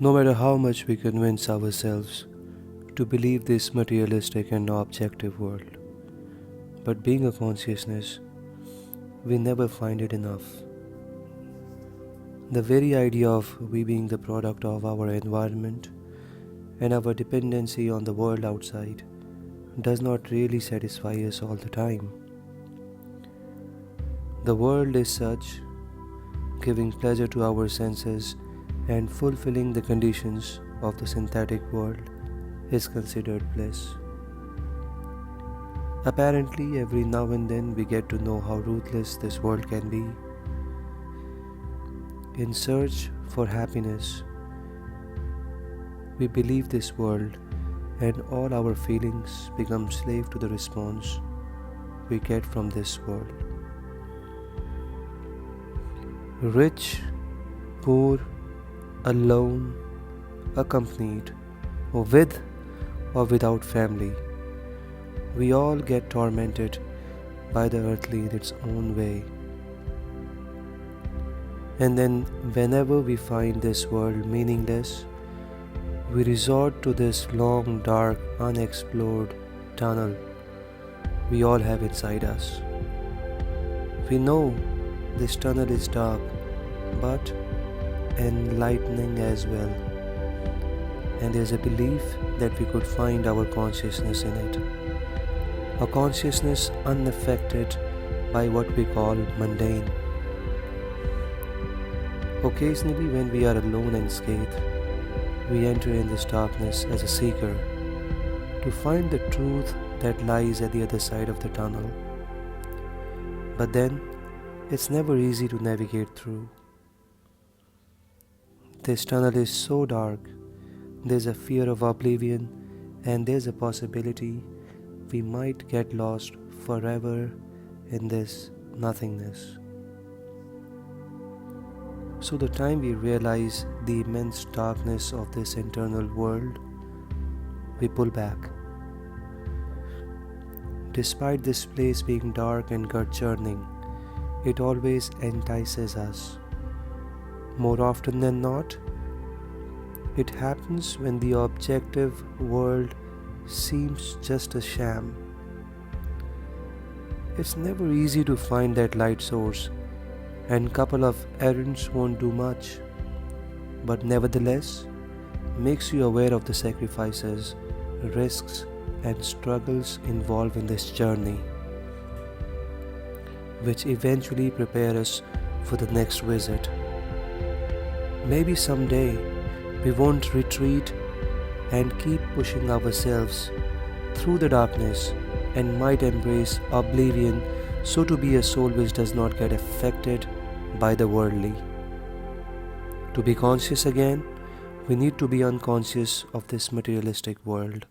No matter how much we convince ourselves to believe this materialistic and objective world, but being a consciousness, we never find it enough. The very idea of we being the product of our environment and our dependency on the world outside does not really satisfy us all the time. The world is such, giving pleasure to our senses and fulfilling the conditions of the synthetic world is considered bliss. Apparently, every now and then we get to know how ruthless this world can be. In search for happiness, we believe this world and all our feelings become slave to the response we get from this world. Rich, poor, alone, accompanied, with or without family, we all get tormented by the earthly in its own way. And then, whenever we find this world meaningless, we resort to this long, dark, unexplored tunnel we all have inside us. We know this tunnel is dark, but enlightening as well. And there's a belief that we could find our consciousness in it. A consciousness unaffected by what we call mundane. Occasionally, when we are alone and scathed, we enter in this darkness as a seeker to find the truth that lies at the other side of the tunnel. But then, it's never easy to navigate through. This tunnel is so dark, there's a fear of oblivion, and there's a possibility we might get lost forever in this nothingness. So the time we realize the immense darkness of this internal world, we pull back. Despite this place being dark and gut-churning, it always entices us. More often than not, it happens when the objective world seems just a sham. It's never easy to find that light source, and couple of errands won't do much, but nevertheless makes you aware of the sacrifices, risks, and struggles involved in this journey, which eventually prepare us for the next visit. Maybe someday we won't retreat and keep pushing ourselves through the darkness and might embrace oblivion, so to be a soul which does not get affected by the worldly. To be conscious again, we need to be unconscious of this materialistic world.